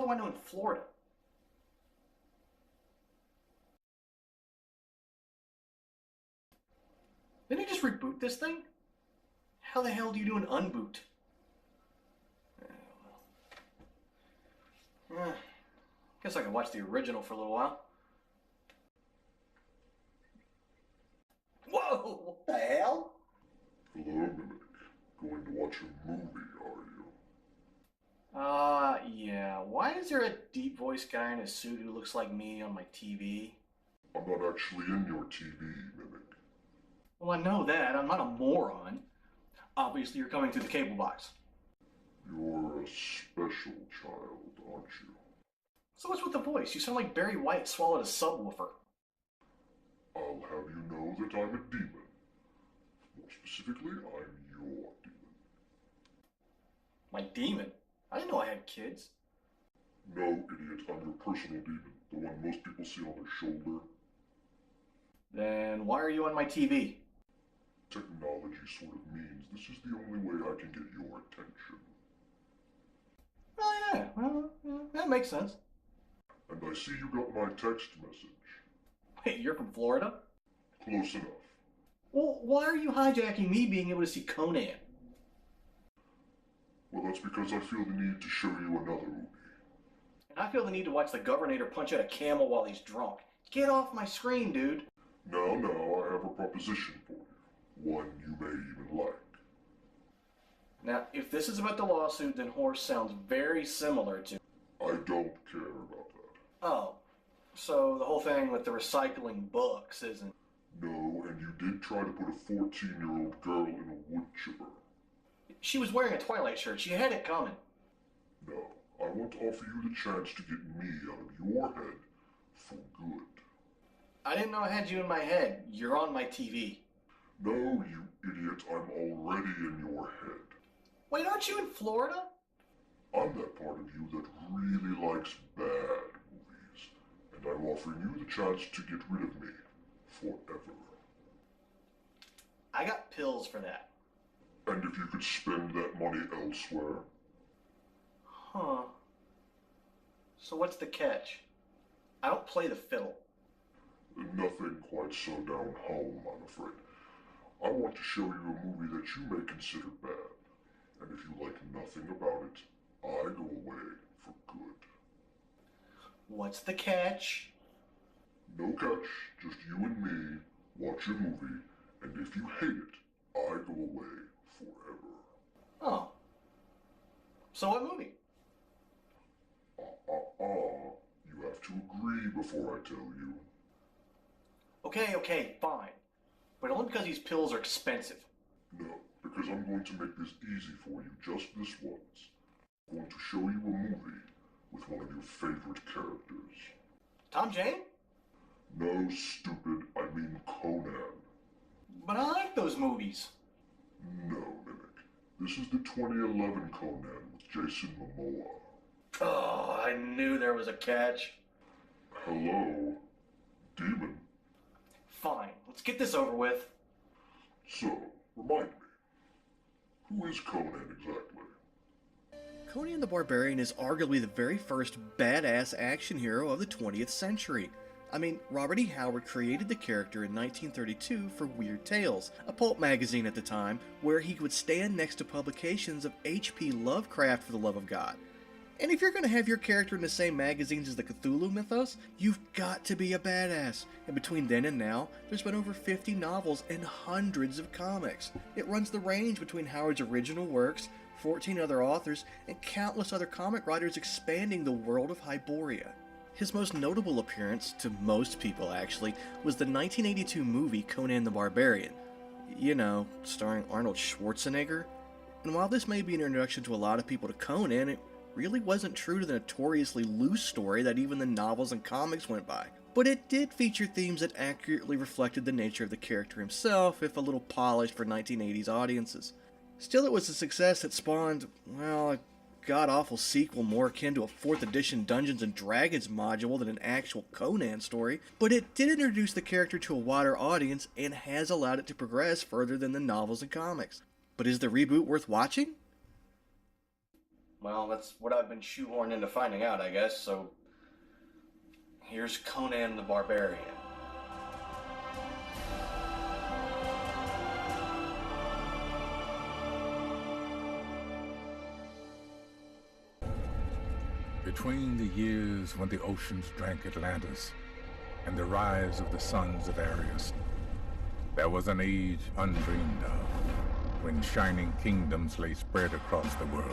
do I know in Florida? Didn't he just reboot this thing? How the hell do you do an unboot? Guess I can watch the original for a little while. Whoa! What the hell? Hello, Mimic. Going to watch a movie, are you? Yeah. Why is there a deep voice guy in a suit who looks like me on my TV? I'm not actually in your TV, Mimic. Well, I know that. I'm not a moron. Obviously, you're coming through the cable box. You're a special child, aren't you? So what's with the voice? You sound like Barry White swallowed a subwoofer. I'll have you know that I'm a demon. More specifically, I'm your demon. My demon? I didn't know I had kids. No, idiot, I'm your personal demon. The one most people see on their shoulder. Then why are you on my TV? Technology sort of means this is the only way I can get your attention. Oh yeah, well, yeah, that makes sense. And I see you got my text message. Wait, you're from Florida? Close enough. Well, why are you hijacking me being able to see Conan? Well, that's because I feel the need to show you another movie. And I feel the need to watch the Governor punch out a camel while he's drunk. Get off my screen, dude. Now, I have a proposition for you. One you may even like. Now, if this is about the lawsuit, then horse sounds very similar to... I don't care about that. Oh, so the whole thing with the recycling books isn't... No, and you did try to put a 14-year-old girl in a wood chipper. She was wearing a Twilight shirt. She had it coming. No, I want to offer you the chance to get me out of your head for good. I didn't know I had you in my head. You're on my TV. No, you idiot, I'm already in your head. Wait, aren't you in Florida? I'm that part of you that really likes bad movies, and I'm offering you the chance to get rid of me forever. I got pills for that. And if you could spend that money elsewhere? Huh. So what's the catch? I don't play the fiddle. Nothing quite so down home, I'm afraid. I want to show you a movie that you may consider bad. And if you like nothing about it, I go away for good. What's the catch? No catch, just you and me, watch a movie, and if you hate it, I go away forever. Oh. So what movie? You have to agree before I tell you. Okay, fine. But only because these pills are expensive. No, because I'm going to make this easy for you just this once. I'm going to show you a movie with one of your favorite characters. Tom Jane? No, stupid, I mean Conan. But I like those movies. No, Mimic. This is the 2011 Conan with Jason Momoa. Oh, I knew there was a catch. Hello, demon. Fine, let's get this over with. So, remind me, who is Conan exactly? Conan the Barbarian is arguably the very first badass action hero of the 20th century. I mean, Robert E. Howard created the character in 1932 for Weird Tales, a pulp magazine at the time, where he would stand next to publications of H.P. Lovecraft, for the love of God. And if you're going to have your character in the same magazines as the Cthulhu mythos, you've got to be a badass. And between then and now, there's been over 50 novels and hundreds of comics. It runs the range between Howard's original works, 14 other authors, and countless other comic writers expanding the world of Hyboria. His most notable appearance, to most people actually, was the 1982 movie Conan the Barbarian. You know, starring Arnold Schwarzenegger. And while this may be an introduction to a lot of people to Conan, it really wasn't true to the notoriously loose story that even the novels and comics went by. But it did feature themes that accurately reflected the nature of the character himself, if a little polished for 1980s audiences. Still, it was a success that spawned, well, a god-awful sequel more akin to a 4th edition Dungeons & Dragons module than an actual Conan story, but it did introduce the character to a wider audience and has allowed it to progress further than the novels and comics. But is the reboot worth watching? Well, that's what I've been shoehorned into finding out, I guess, so here's Conan the Barbarian. Between the years when the oceans drank Atlantis and the rise of the sons of Ares, there was an age undreamed of, when shining kingdoms lay spread across the world.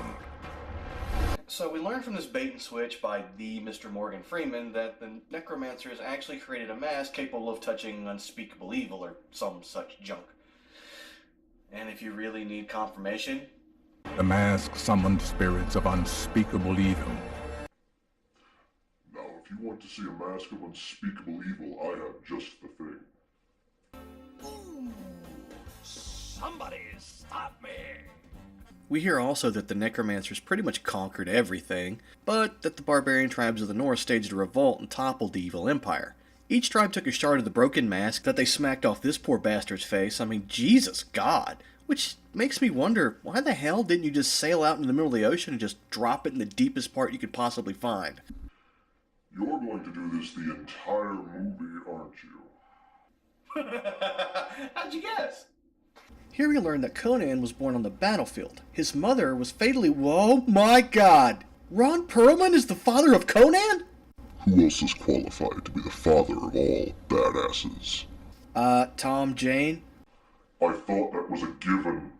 So we learned from this bait and switch by the Mr. Morgan Freeman that the necromancers actually created a mask capable of touching unspeakable evil or some such junk. And if you really need confirmation, The mask summoned spirits of unspeakable evil. Now, if you want to see a mask of unspeakable evil, I have just the thing. Ooh, somebody stop me! We hear also that the necromancers pretty much conquered everything, but that the barbarian tribes of the north staged a revolt and toppled the evil empire. Each tribe took a shard of the broken mask that they smacked off this poor bastard's face. I mean, Jesus God! Which makes me wonder, why the hell didn't you just sail out into the middle of the ocean and just drop it in the deepest part you could possibly find? You're going to do this the entire movie, aren't you? how'd you guess? Here we learn that Conan was born on the battlefield. His mother was fatally... Whoa, my God! Ron Perlman is the father of Conan? Who else is qualified to be the father of all badasses? Tom Jane? I thought that was a given.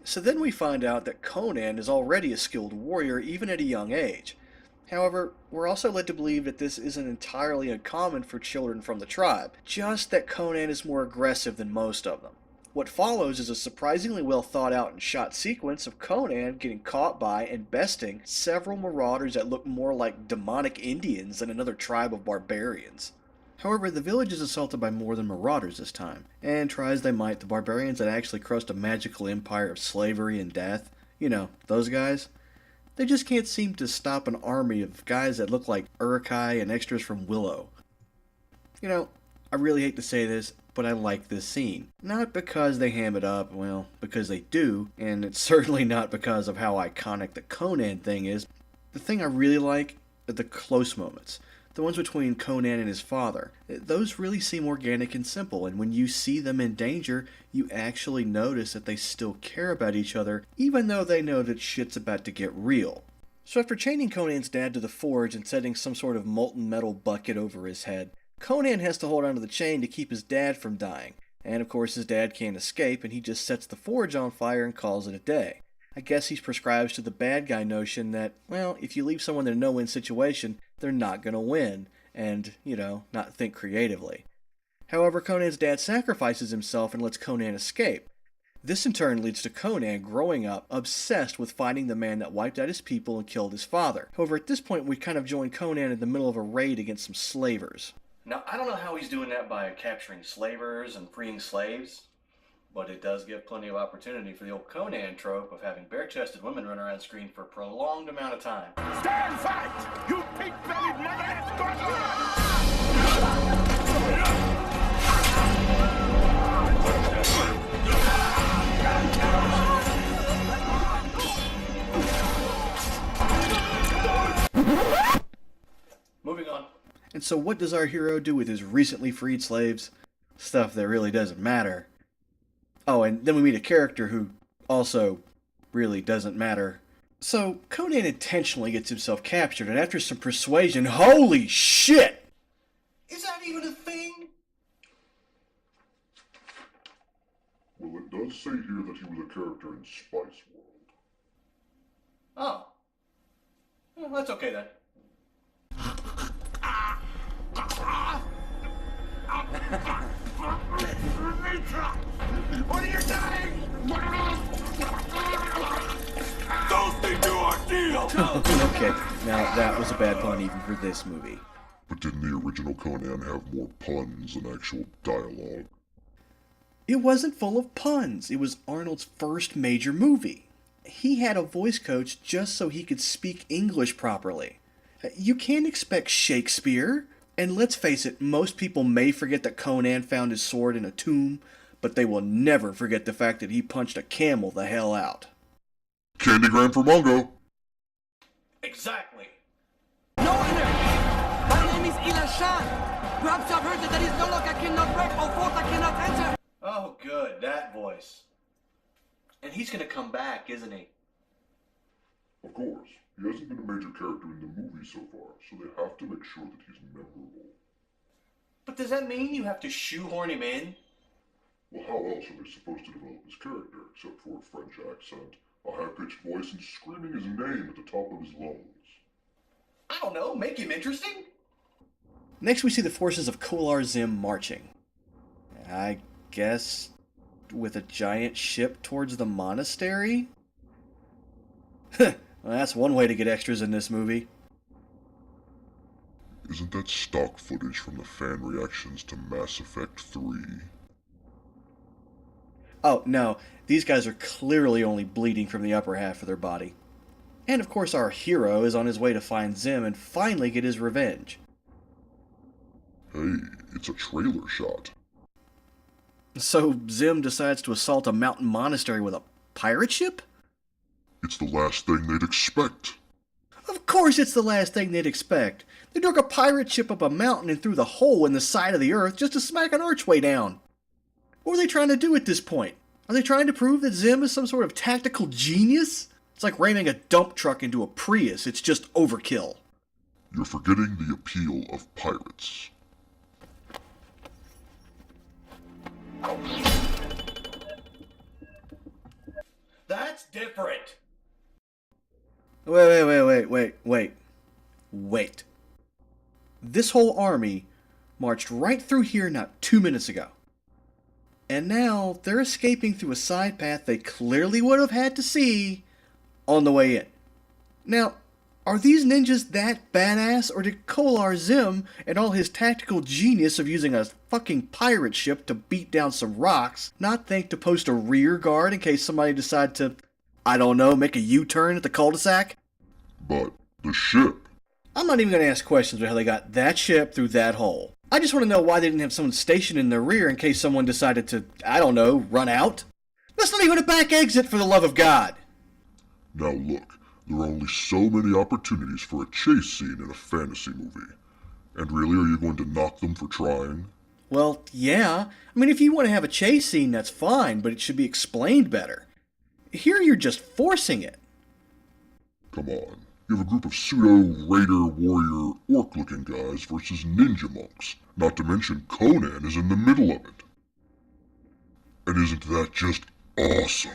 So then we find out that Conan is already a skilled warrior even at a young age. However, we're also led to believe that this isn't entirely uncommon for children from the tribe, just that Conan is more aggressive than most of them. What follows is a surprisingly well thought out and shot sequence of Conan getting caught by and besting several marauders that look more like demonic Indians than another tribe of barbarians. However, the village is assaulted by more than marauders this time, and try as they might, the barbarians that actually crushed a magical empire of slavery and death, you know, those guys, they just can't seem to stop an army of guys that look like Uruk-hai and extras from Willow. You know, I really hate to say this, but I like this scene. Not because they ham it up, well, because they do, and it's certainly not because of how iconic the Conan thing is. The thing I really like are the close moments. The ones between Conan and his father. Those really seem organic and simple, and when you see them in danger, you actually notice that they still care about each other, even though they know that shit's about to get real. So after chaining Conan's dad to the forge and setting some sort of molten metal bucket over his head, Conan has to hold onto the chain to keep his dad from dying. And of course his dad can't escape, and he just sets the forge on fire and calls it a day. I guess he prescribes to the bad guy notion that, well, if you leave someone in a no-win situation, they're not going to win, and, you know, not think creatively. However, Conan's dad sacrifices himself and lets Conan escape. This in turn leads to Conan growing up obsessed with finding the man that wiped out his people and killed his father. However, at this point we kind of join Conan in the middle of a raid against some slavers. Now, I don't know how he's doing that by capturing slavers and freeing slaves, but it does give plenty of opportunity for the old Conan trope of having bare-chested women run around screen for a prolonged amount of time. Stand fight! You pig-bellied mother! Moving on. And so what does our hero do with his recently freed slaves? Stuff that really doesn't matter. Oh, and then we meet a character who also really doesn't matter. So, Conan intentionally gets himself captured, and after some persuasion, holy shit! Is that even a thing? Well, it does say here that he was a character in Spice World. Oh. Well, that's okay then. What are you doing? Don't think you are deal! Okay, now that was a bad pun even for this movie. But didn't the original Conan have more puns than actual dialogue? It wasn't full of puns. It was Arnold's first major movie. He had a voice coach just so he could speak English properly. You can't expect Shakespeare. And let's face it, most people may forget that Conan found his sword in a tomb, but they will never forget the fact that he punched a camel the hell out. Candygram for Mongo! Exactly. No one there! My name is Ilan Shan. Perhaps you've heard that there is no lock I cannot break or fort I cannot enter. Oh, good, that voice. And he's gonna come back, isn't he? Of course, he hasn't been a major character in the movie so far, so they have to make sure that he's memorable. But does that mean you have to shoehorn him in? Well, how else are they supposed to develop his character, except for a French accent, a high-pitched voice, and screaming his name at the top of his lungs? I don't know, make him interesting? Next, we see the forces of Kolar Zim marching. I guess with a giant ship towards the monastery? Well, that's one way to get extras in this movie. Isn't that stock footage from the fan reactions to Mass Effect 3? Oh, no, these guys are clearly only bleeding from the upper half of their body. And of course our hero is on his way to find Zim and finally get his revenge. Hey, it's a trailer shot. So Zim decides to assault a mountain monastery with a pirate ship? It's the last thing they'd expect. Of course it's the last thing they'd expect. They drug a pirate ship up a mountain and through the hole in the side of the earth just to smack an archway down. What were they trying to do at this point? Are they trying to prove that Zim is some sort of tactical genius? It's like ramming a dump truck into a Prius. It's just overkill. You're forgetting the appeal of pirates. That's different. Wait. This whole army marched right through here not 2 minutes ago. And now they're escaping through a side path they clearly would have had to see on the way in. Now, are these ninjas that badass, or did Kolar Zim and all his tactical genius of using a fucking pirate ship to beat down some rocks not think to post a rear guard in case somebody decided to, I don't know, make a U-turn at the cul-de-sac? But the ship. I'm not even going to ask questions about how they got that ship through that hole. I just want to know why they didn't have someone stationed in their rear in case someone decided to, I don't know, run out. That's not even a back exit, for the love of God. Now look, there are only so many opportunities for a chase scene in a fantasy movie. And really, are you going to knock them for trying? Well, yeah. I mean, if you want to have a chase scene, that's fine, but it should be explained better. Here you're just forcing it. Come on. You have a group of pseudo-raider, warrior, orc-looking guys versus ninja monks. Not to mention Conan is in the middle of it. And isn't that just awesome?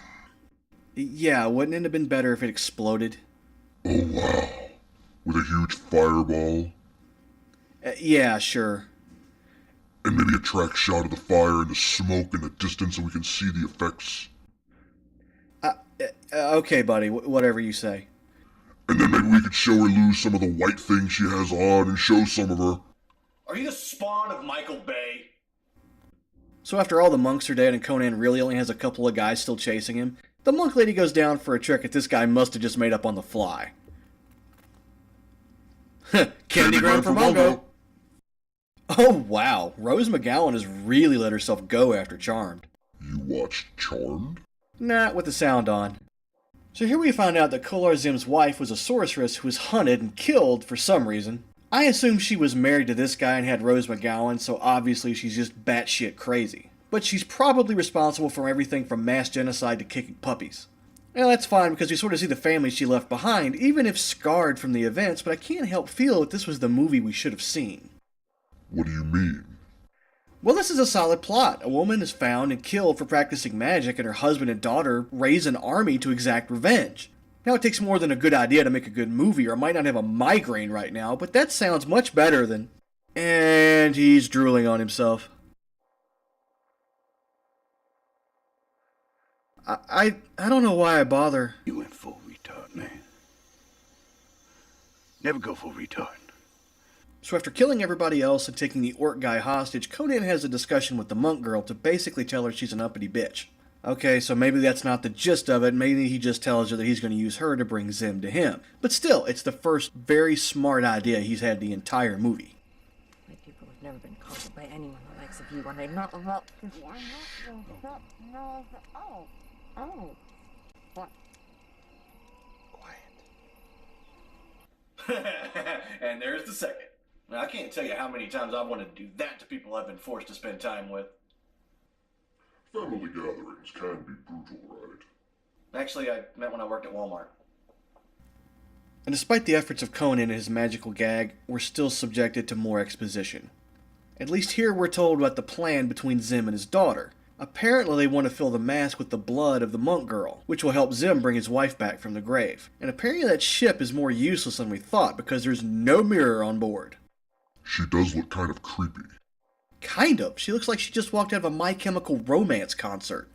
Yeah, wouldn't it have been better if it exploded? Oh wow. With a huge fireball. Yeah, sure. And maybe a track shot of the fire and the smoke in the distance so we can see the effects. Okay, buddy, whatever you say. And then maybe we could show her lose some of the white things she has on and show some of her. Are you the spawn of Michael Bay? So after all the monks are dead and Conan really only has a couple of guys still chasing him, the monk lady goes down for a trick that this guy must have just made up on the fly. Candy ground for Bongo! Oh wow, Rose McGowan has really let herself go after Charmed. You watched Charmed? Nah, with the sound on. So here we find out that Kolar Zim's wife was a sorceress who was hunted and killed for some reason. I assume she was married to this guy and had Rose McGowan, so obviously she's just batshit crazy. But she's probably responsible for everything from mass genocide to kicking puppies. Well, that's fine because we sort of see the family she left behind, even if scarred from the events, but I can't help feel that this was the movie we should have seen. What do you mean? Well, this is a solid plot. A woman is found and killed for practicing magic, and her husband and daughter raise an army to exact revenge. Now, it takes more than a good idea to make a good movie, or I might not have a migraine right now, but that sounds much better than... And he's drooling on himself. I don't know why I bother. You went full retard, man. Never go full retard. So after killing everybody else and taking the orc guy hostage, Conan has a discussion with the monk girl to basically tell her she's an uppity bitch. Okay, so maybe that's not the gist of it. Maybe he just tells her that he's going to use her to bring Zim to him. But still, it's the first very smart idea he's had the entire movie. My people have never been conquered by anyone the likes of you, and I'm not about... Oh. What? Quiet. And there's the second. Now, I can't tell you how many times I've wanted to do that to people I've been forced to spend time with. Family gatherings can be brutal, right? Actually, I meant when I worked at Walmart. And despite the efforts of Conan and his magical gag, we're still subjected to more exposition. At least here we're told about the plan between Zim and his daughter. Apparently they want to fill the mask with the blood of the monk girl, which will help Zim bring his wife back from the grave. And apparently that ship is more useless than we thought because there's no mirror on board. She does look kind of creepy. Kind of. She looks like she just walked out of a My Chemical Romance concert.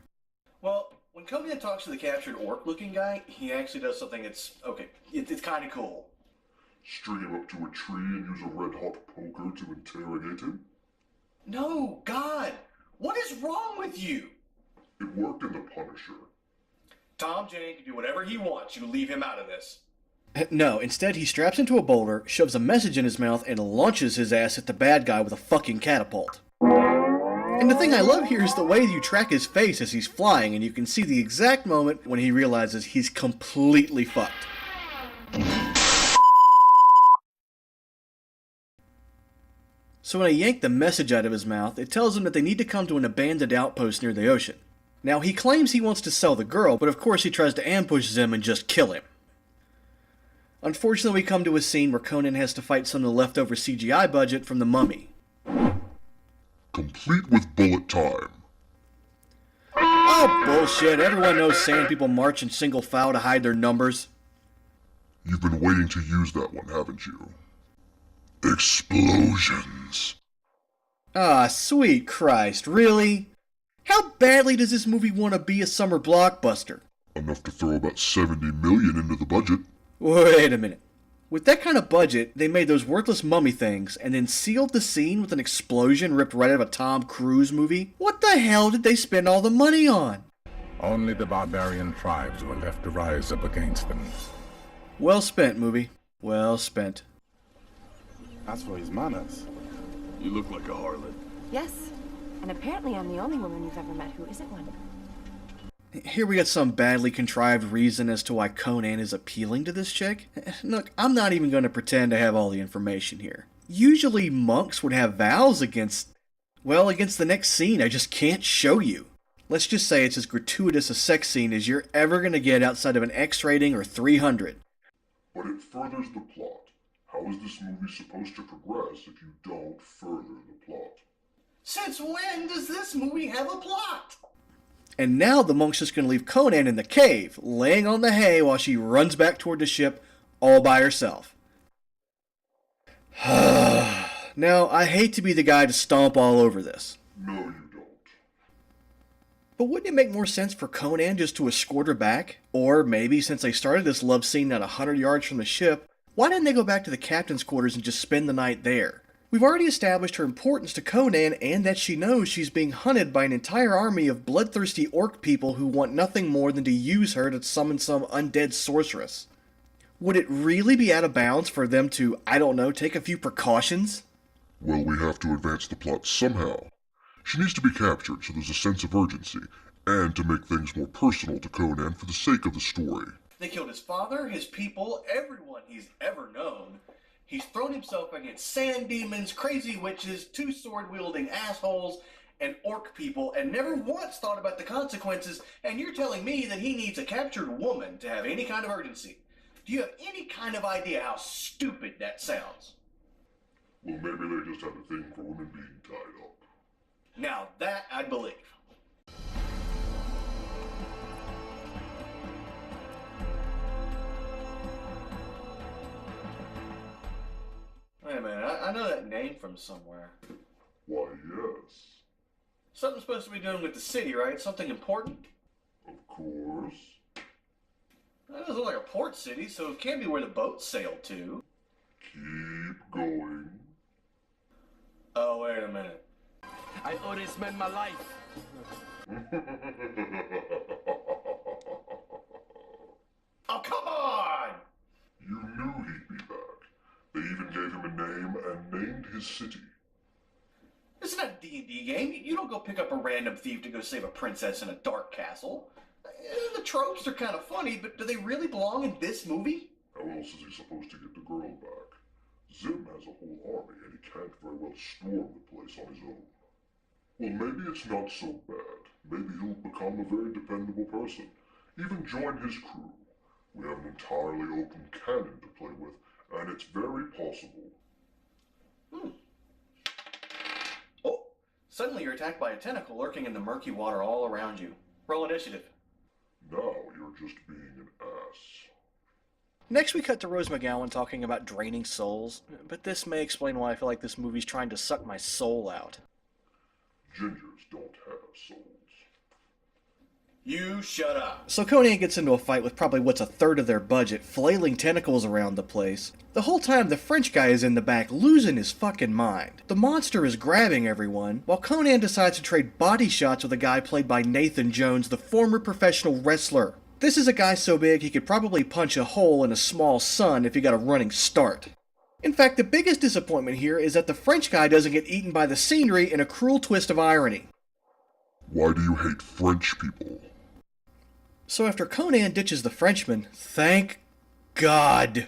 Well, when Conan talks to the captured orc-looking guy, he actually does something that's, okay, it's kind of cool. String him up to a tree and use a red-hot poker to interrogate him? No, God! What is wrong with you? It worked in The Punisher. Tom Jane can do whatever he wants. You leave him out of this. No, instead he straps into a boulder, shoves a message in his mouth, and launches his ass at the bad guy with a fucking catapult. And the thing I love here is the way you track his face as he's flying, and you can see the exact moment when he realizes he's completely fucked. So when I yank the message out of his mouth, it tells him that they need to come to an abandoned outpost near the ocean. Now, he claims he wants to sell the girl, but of course he tries to ambush Zim and just kill him. Unfortunately, we come to a scene where Conan has to fight some of the leftover CGI budget from The Mummy. Complete with bullet time. Oh, bullshit. Everyone knows sand people march in single file to hide their numbers. You've been waiting to use that one, haven't you? Explosions. Ah, sweet Christ, really? How badly does this movie want to be a summer blockbuster? Enough to throw about $70 million into the budget. Wait a minute. With that kind of budget, they made those worthless mummy things and then sealed the scene with an explosion ripped right out of a Tom Cruise movie? What the hell did they spend all the money on? Only the barbarian tribes were left to rise up against them. Well spent, movie. Well spent. As for his manners, You look like a harlot. Yes, and apparently I'm the only woman you've ever met who isn't one. Here we got some badly contrived reason as to why Conan is appealing to this chick. Look, I'm not even going to pretend to have all the information here. Usually monks would have vows against the next scene I just can't show you. Let's just say it's as gratuitous a sex scene as you're ever going to get outside of an X rating or 300. But it furthers the plot. How is this movie supposed to progress if you don't further the plot? Since when does this movie have a plot? And now the monk's just going to leave Conan in the cave, laying on the hay while she runs back toward the ship all by herself. Now, I hate to be the guy to stomp all over this. No, you don't. But wouldn't it make more sense for Conan just to escort her back? Or maybe since they started this love scene at 100 yards from the ship, why didn't they go back to the captain's quarters and just spend the night there? We've already established her importance to Conan and that she knows she's being hunted by an entire army of bloodthirsty orc people who want nothing more than to use her to summon some undead sorceress. Would it really be out of bounds for them to, I don't know, take a few precautions? Well, we have to advance the plot somehow. She needs to be captured so there's a sense of urgency, and to make things more personal to Conan for the sake of the story. They killed his father, his people, everyone he's ever known. He's thrown himself against sand demons, crazy witches, two sword-wielding assholes, and orc people, and never once thought about the consequences, and you're telling me that he needs a captured woman to have any kind of urgency. Do you have any kind of idea how stupid that sounds? Well, maybe they just had a thing for women being tied up. Now that I believe. Wait a minute, I know that name from somewhere. Why, yes. Something's supposed to be doing with the city, right? Something important? Of course. That doesn't look like a port city, so it can't be where the boats sailed to. Keep going. Oh, wait a minute. I owe this man my life. Oh, come on! You knew he'd be back. They even gave him a name and named his city. This is not a D&D game. You don't go pick up a random thief to go save a princess in a dark castle. The tropes are kind of funny, but do they really belong in this movie? How else is he supposed to get the girl back? Zim has a whole army and he can't very well storm the place on his own. Well, maybe it's not so bad. Maybe he'll become a very dependable person. Even join his crew. We have an entirely open cannon to play with, and it's very possible. Oh, suddenly you're attacked by a tentacle lurking in the murky water all around you. Roll initiative. Now you're just being an ass. Next, we cut to Rose McGowan talking about draining souls, but this may explain why I feel like this movie's trying to suck my soul out. Gingers don't have souls. You shut up. So Conan gets into a fight with probably what's a third of their budget, flailing tentacles around the place. The whole time the French guy is in the back losing his fucking mind. The monster is grabbing everyone, while Conan decides to trade body shots with a guy played by Nathan Jones, the former professional wrestler. This is a guy so big he could probably punch a hole in a small sun if he got a running start. In fact, the biggest disappointment here is that the French guy doesn't get eaten by the scenery in a cruel twist of irony. Why do you hate French people? So after Conan ditches the Frenchman, thank God,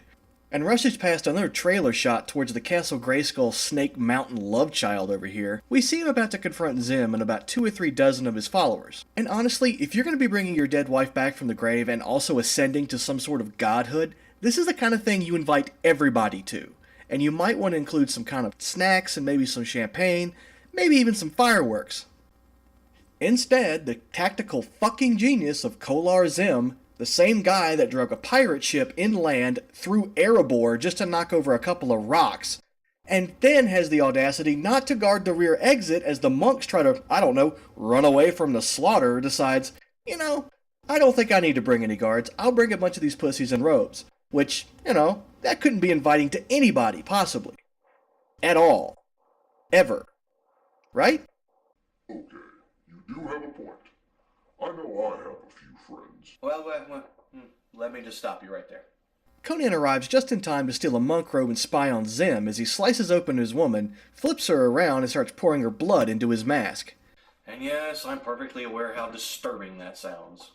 and rushes past another trailer shot towards the Castle Grayskull Snake Mountain love child over here, we see him about to confront Zim and about 2 or 3 dozen of his followers. And honestly, if you're going to be bringing your dead wife back from the grave and also ascending to some sort of godhood, this is the kind of thing you invite everybody to. And you might want to include some kind of snacks and maybe some champagne, maybe even some fireworks. Instead, the tactical fucking genius of Kolar Zim, the same guy that drug a pirate ship inland through Erebor just to knock over a couple of rocks, and then has the audacity not to guard the rear exit as the monks try to, I don't know, run away from the slaughter, decides, I don't think I need to bring any guards, I'll bring a bunch of these pussies in robes. Which, that couldn't be inviting to anybody, possibly. At all. Ever. Right? Okay, you do have a point. I know I have a few friends. Well, let me just stop you right there. Conan arrives just in time to steal a monk robe and spy on Zim as he slices open his woman, flips her around, and starts pouring her blood into his mask. And yes, I'm perfectly aware how disturbing that sounds.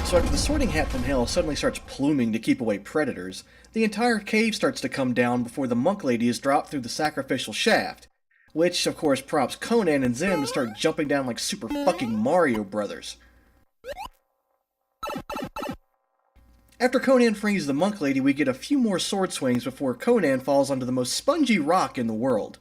So after the sorting hat from hell suddenly starts pluming to keep away predators, the entire cave starts to come down before the monk lady is dropped through the sacrificial shaft, which of course prompts Conan and Zim to start jumping down like super fucking Mario Brothers. After Conan frees the monk lady, we get a few more sword swings before Conan falls onto the most spongy rock in the world.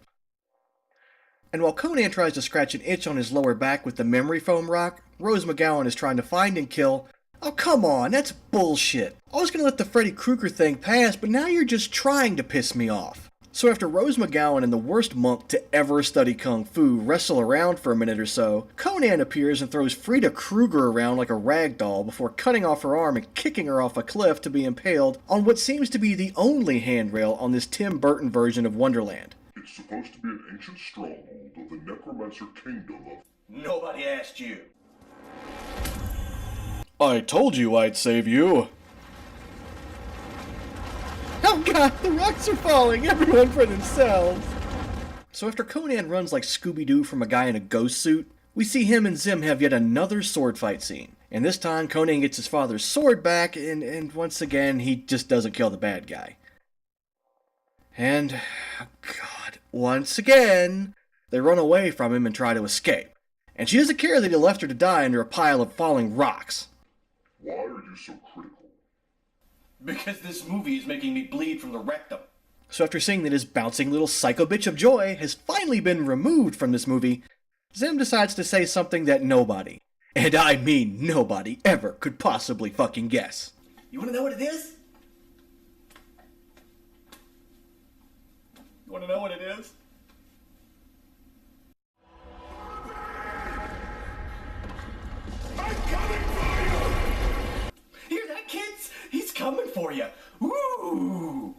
And while Conan tries to scratch an itch on his lower back with the memory foam rock, Rose McGowan is trying to find and kill. Oh, come on, that's bullshit. I was gonna let the Freddy Krueger thing pass, but now you're just trying to piss me off. So after Rose McGowan and the worst monk to ever study Kung Fu wrestle around for a minute or so, Conan appears and throws Frida Krueger around like a rag doll before cutting off her arm and kicking her off a cliff to be impaled on what seems to be the only handrail on this Tim Burton version of Wonderland. It's supposed to be an ancient stronghold of the Necromancer Kingdom of... Nobody asked you. I told you I'd save you. Oh god, the rocks are falling, everyone for themselves. So after Conan runs like Scooby-Doo from a guy in a ghost suit, we see him and Zim have yet another sword fight scene. And this time Conan gets his father's sword back, and once again he just doesn't kill the bad guy. And, God, once again, they run away from him and try to escape. And she doesn't care that he left her to die under a pile of falling rocks. Why are you so critical? Because this movie is making me bleed from the rectum. So after seeing that his bouncing little psycho bitch of joy has finally been removed from this movie, Zim decides to say something that nobody, and I mean nobody, ever could possibly fucking guess. You wanna know what it is? You wanna know what it is? I'm coming for you! Hear that, kids? He's coming for you. Woo!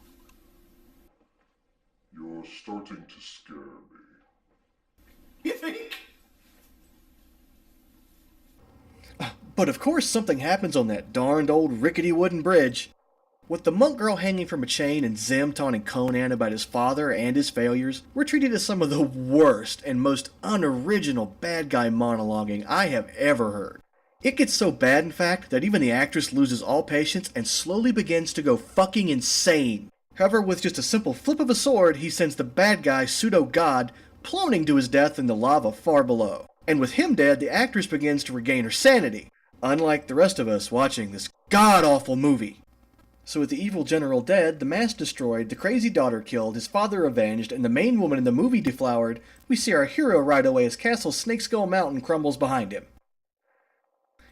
You're starting to scare me. You think? But of course something happens on that darned old rickety wooden bridge. With the monk girl hanging from a chain and Zim taunting Conan about his father and his failures, we're treated as some of the worst and most unoriginal bad guy monologuing I have ever heard. It gets so bad, in fact, that even the actress loses all patience and slowly begins to go fucking insane. However, with just a simple flip of a sword, he sends the bad guy, pseudo-god, plummeting to his death in the lava far below. And with him dead, the actress begins to regain her sanity, unlike the rest of us watching this god-awful movie. So with the evil general dead, the mask destroyed, the crazy daughter killed, his father avenged, and the main woman in the movie deflowered, we see our hero ride away as Castle Snakeskull Mountain crumbles behind him.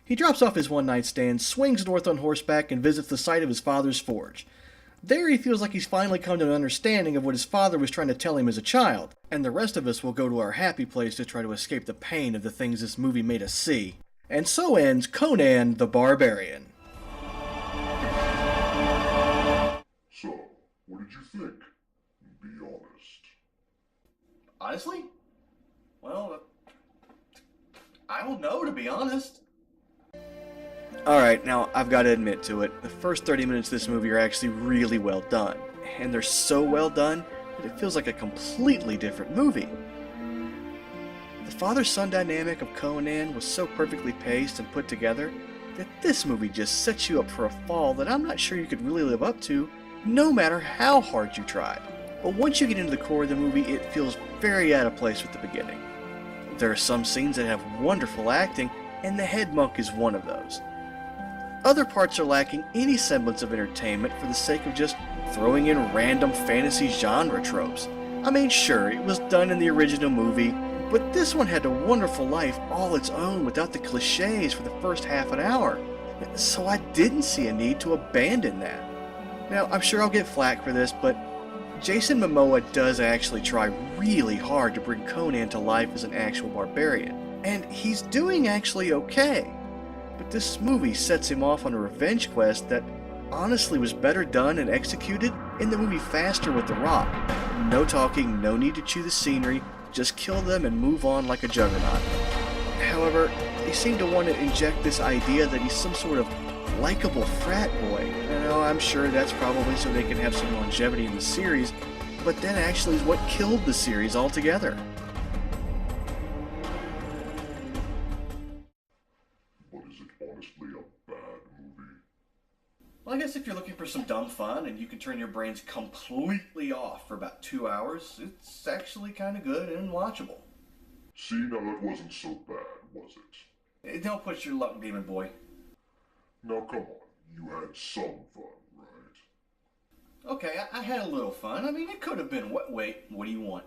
He drops off his one-night stand, swings north on horseback, and visits the site of his father's forge. There he feels like he's finally come to an understanding of what his father was trying to tell him as a child, and the rest of us will go to our happy place to try to escape the pain of the things this movie made us see. And so ends Conan the Barbarian. So, what did you think? Be honest. Honestly? Well, I don't know, to be honest. Alright, now I've got to admit to it, the first 30 minutes of this movie are actually really well done. And they're so well done that it feels like a completely different movie. The father-son dynamic of Conan was so perfectly paced and put together that this movie just sets you up for a fall that I'm not sure you could really live up to, no matter how hard you tried. But once you get into the core of the movie, it feels very out of place with the beginning. There are some scenes that have wonderful acting, and the head monk is one of those. Other parts are lacking any semblance of entertainment for the sake of just throwing in random fantasy genre tropes. I mean, sure, it was done in the original movie, but this one had a wonderful life all its own without the cliches for the first half an hour. So I didn't see a need to abandon that. Now, I'm sure I'll get flack for this, but Jason Momoa does actually try really hard to bring Conan to life as an actual barbarian, and he's doing actually okay. But this movie sets him off on a revenge quest that honestly was better done and executed in the movie Faster with The Rock. No talking, no need to chew the scenery, just kill them and move on like a juggernaut. However, they seem to want to inject this idea that he's some sort of likable frat boy. Now, I'm sure that's probably so they can have some longevity in the series, but that actually is what killed the series altogether. But is it honestly a bad movie? Well, I guess if you're looking for some dumb fun and you can turn your brains completely off for about 2 hours, it's actually kind of good and watchable. See, now that wasn't so bad, was it? Don't push your luck, Demon Boy. Now come on, you had some fun, right? Okay, I had a little fun. I mean, it could have been. Wait, what do you want?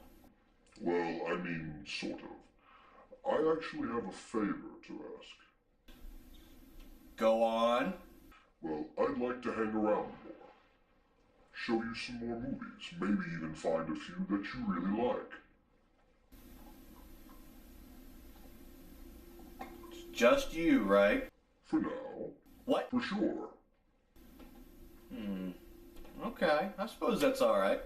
Well, I mean, sort of. I actually have a favor to ask. Go on. Well, I'd like to hang around more. Show you some more movies, maybe even find a few that you really like. It's just you, right? For now. What? For sure. Okay, I suppose that's alright.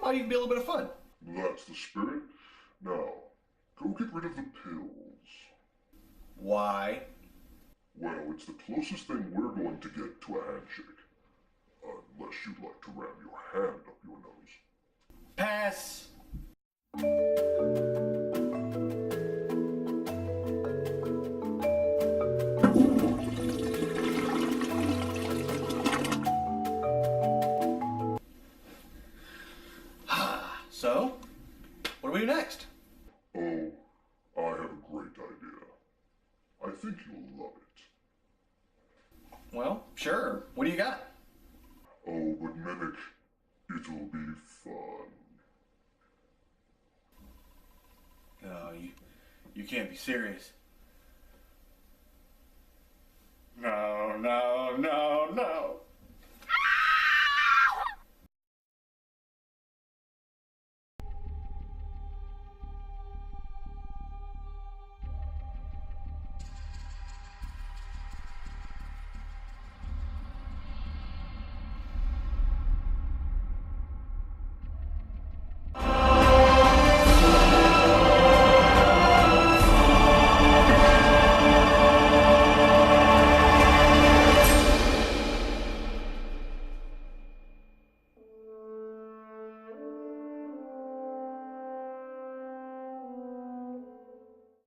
Might even be a little bit of fun. That's the spirit. Now, go get rid of the pills. Why? Well, it's the closest thing we're going to get to a handshake. Unless you'd like to ram your hand up your nose. Pass! So, what do we do next? Oh, I have a great idea. I think you'll love it. Well, sure. What do you got? Oh, but Mimic, it'll be fun. No, you can't be serious. No.